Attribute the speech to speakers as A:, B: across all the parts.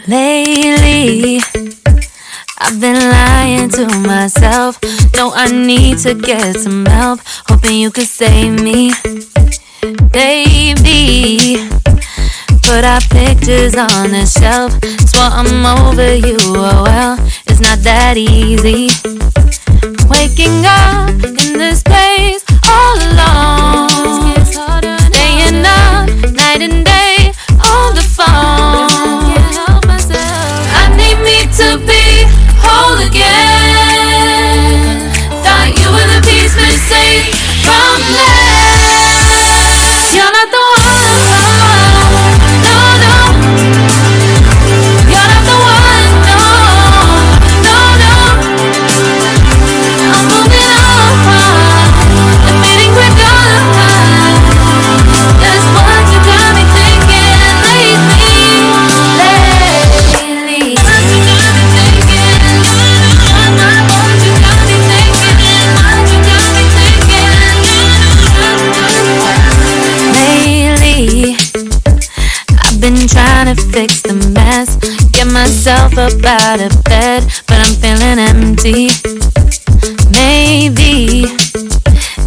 A: Lately, I've been lying to myself. No, I need to get some help. Hoping you could save me, baby. Put our pictures on the shelf. Swore I'm over you, oh well, it's not that easy. Waking up in this place all alone, staying up night and day on the phone. I need me to be whole again. Thought you were the piece missing from left. You're not the one, no, no. You're not the one, no, no, no. I'm moving on, admitting we're done. That's what you got me thinking lately. I've been trying to fix the mess, get myself up out of bed, but I'm feeling empty. Maybe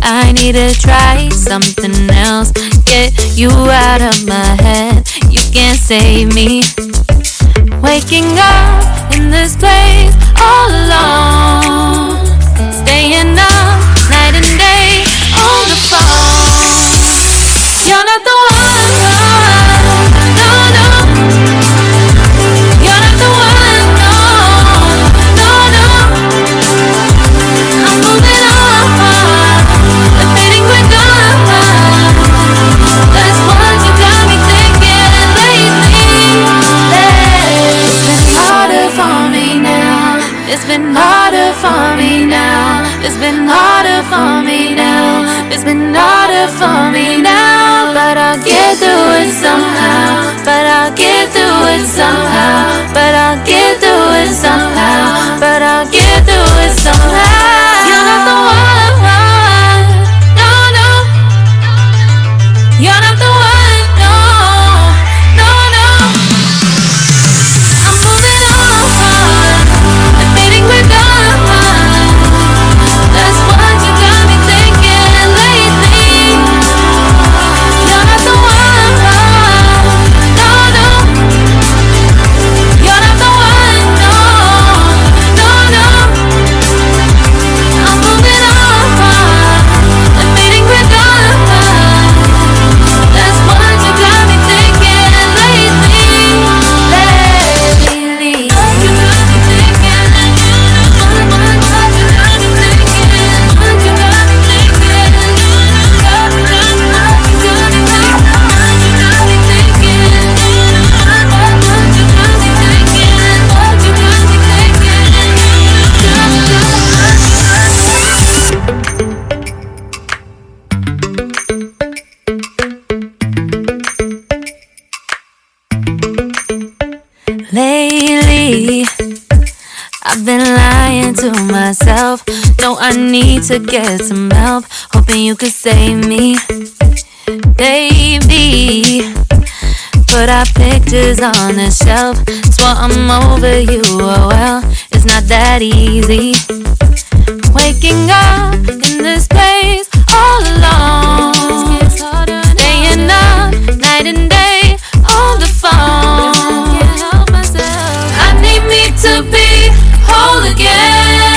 A: I need to try something else, get you out of my head. You can't save me. Waking up in this place all alone, staying up night and day on the phone. You're not the one, no, no. You're not the one, no, no, no. I'm moving on, admitting we're done. That's what you got me thinking lately. It's been harder for me now. It's been harder for me now. It's been harder for me now. It's been harder for me now. But I'll get through it somehow. But I'll get through it somehow. But I'll get through it somehow. But I'll get through it somehow. You're not the one, no, no. You're not the one, no, no, no. I'm moving on, admitting we're done. That's what you got me thinking lately. You're not the one, no, no. You're not the one, no, no, no. I'm moving on, admitting we're done. That's what you got me thinking lately. Lately, I've been lying to myself. No, I need to get some help. Hoping you could save me, baby. Put our pictures on the shelf. Swore I'm over you, oh well, it's not that easy. Waking up in this place all alone, staying up night and day on the phone. I need me to be whole again.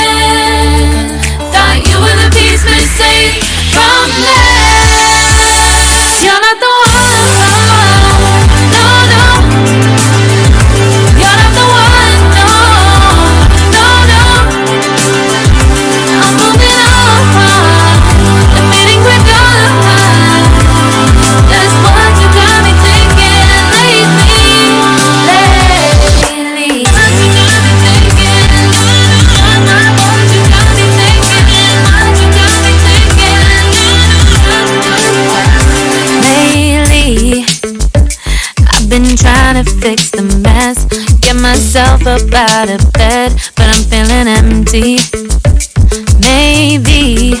A: Thought you were the piece missing from left. You're not the one, no, no. You're not the one, no, no, no. I'm moving on, admitting we're done. That's what you got me thinking lately. Been trying to fix the mess, get myself up out of bed, but I'm feeling empty. Maybe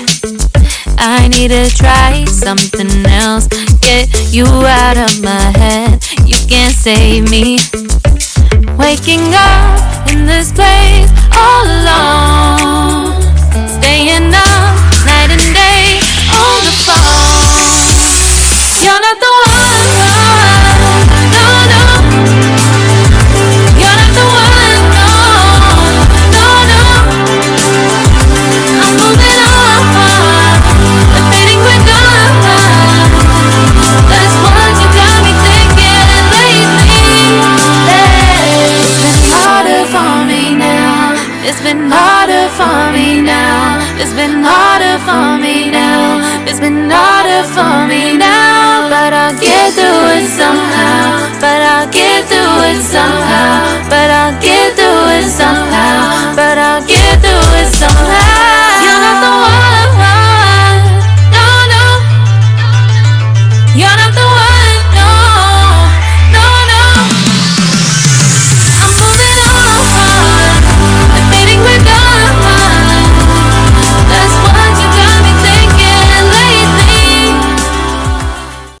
A: need to try something else. Get you out of my head, you can't save me. Waking up in this place all alone, staying up night and day on the phone. You're not the one, no, no. You're not the one, no, no, no. I'm moving on, the fading quicker. That's what you got me thinking lately. It's been harder for me now. It's been harder for me now. It's been harder for me now. It's been harder for me now. But I'll get through it somehow. But I'll get through it somehow. But I'll get through it somehow. But I'll get through it somehow. You're not the one. No, no. You're not the one.